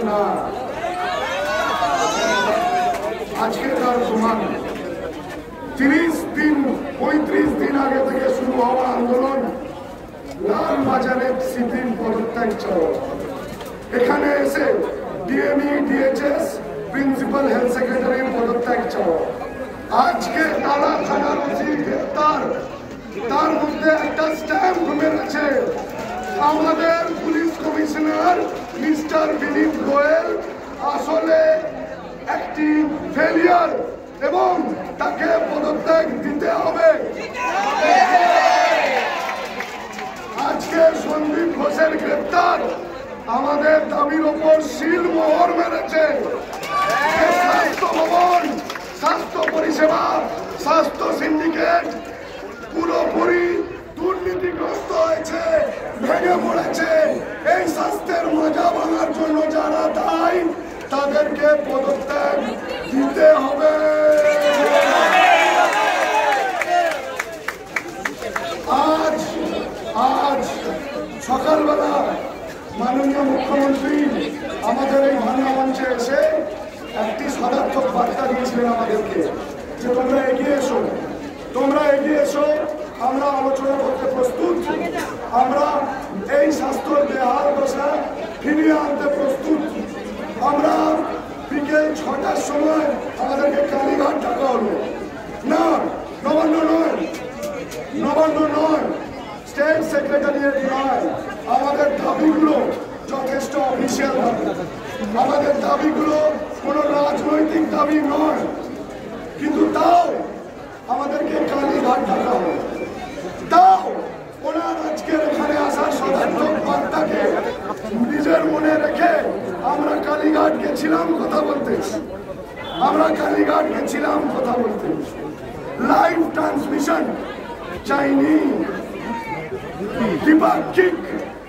না, আজকে তার প্রমাণ। 35 দিন আগে থেকে শুরু হওয়া আন্দোলন, লালবাজারে সিপিএম পদত্যাগ চাওয়া, এখানে এসে ডিএমই ডিএচএস প্রিন্সিপাল হেলথ সেক্রেটারির পদত্যাগ চাওয়া, আজকে নালা থানার ওসি গ্রেপ্তার, তার মধ্যে একটা স্ট্যাম্প মেরেছে আমাদের পুলিশ কমিশনার মিস্টার বিনীত গোয়েল আসলে একটি ফেলিয়ার এবং তাকে পদত্যাগ দিতে হবে। আজকে সন্দীপ ঘোষের গ্রেপ্তার আমাদের দাবির ওপর শিলমোহর মেরেছে। স্বাস্থ্য ভবন, স্বাস্থ্য পরিষেবা, স্বাস্থ্য সিন্ডিকেট পুরোপুরি দুর্নীতিগ্রস্ত হয়েছে, ভেঙে পড়েছে। এই স্বাস্থ্যের মজা ভাঙার জন্য যারা দায়ী তাদেরকে পদত্যাগ দিতে হবে। আজ সকালবেলা মাননীয় মুখ্যমন্ত্রী আমাদের এই ভাঙা মঞ্চে এসে একটি সদার্থক বার্তা দিয়েছিলেন আমাদেরকে যে তোমরা এগিয়ে এসো, তোমরা এগিয়ে এসো, আমরা আলোচনা করতে প্রস্তুত, আমরা এই স্বাস্থ্যের বেহাল দশা ফিরিয়ে আনতে প্রস্তুত। আমরা বিকেল 6টার সময় আমাদেরকে কালীঘাট ডাকা হলো, না নবান্ন নয়, স্টেট সেক্রেটারিয়েট নয়। আমাদের দাবিগুলো যথেষ্ট অফিসিয়াল দাবি, আমাদের দাবিগুলো কোনো রাজনৈতিক দাবি নয়, কিন্তু তাও আমাদেরকে কালীঘাট ডাকা হলো। তাও ওনার আজকের এখানে আসার সদার্থক বার্তাকে নিজের মনে রেখে আমরা কালীঘাট গেছিলাম কথা বলতে, লাইভ ট্রান্সমিশন চাইনি,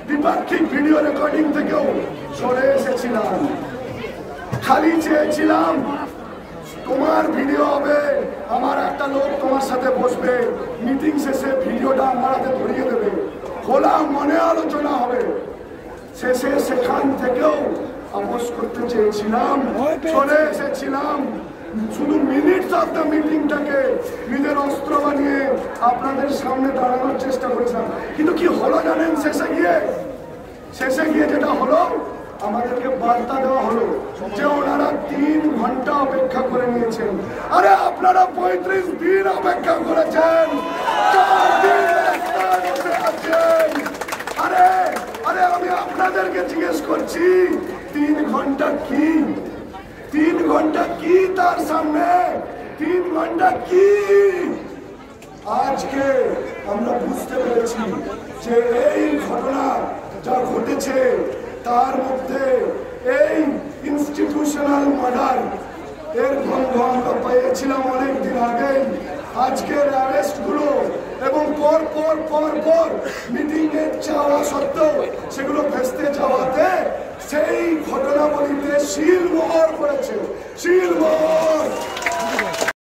দ্বিপাক্ষিক ভিডিও রেকর্ডিং থেকেও সরে এসেছিলাম। খালি চেয়েছিলাম তোমার ভিডিও হবে, আমার একটা লোক তোমার সাথে বসবে, মিটিং শেষে ভিডিওটা আমার হাতে ধরিয়ে দেবে, খোলা মনে আলোচনা হবে। শেষে সেখান থেকেও আপোষ করতে চেয়েছিলাম, চলে এসেছিলাম। শুধু মিনিটস অফ দ্য মিটিংটাকে নিজের অস্ত্র বানিয়ে আপনাদের সামনে দাঁড়ানোর চেষ্টা করেছিলাম, কিন্তু কি হলো জানেন? শেষে গিয়ে যেটা হলো, আমাদেরকে বার্তা দেওয়া হলো যে ওনারা 3 ঘন্টা অপেক্ষা করে নিয়েছেন। আরে আপনারা 35 দিন অপেক্ষা করেছেন, 4 দিন আছেন। আরে আমি আপনাদেরকে জিজ্ঞেস করছি 3 ঘন্টা কি? 3 ঘন্টা কি তার সামনে? 3 ঘন্টা কি? আজকে আমরা বুঝতে পেরেছি যে এই ঘটনা যা ঘটেছে তার মধ্যে এই ইনস্টিটিউশনাল মার্ডার এর গন্ধ আমরা পেয়েছিলাম অনেকদিন আগেই। আজকের অ্যারেস্ট গুলো এবং পর মিটিং এর চাওয়া সত্ত্বেও সেগুলো ভেস্তে যাওয়াতে সেই ঘটনাবলীতে শিলমোহর পড়েছে, শিলমোহর।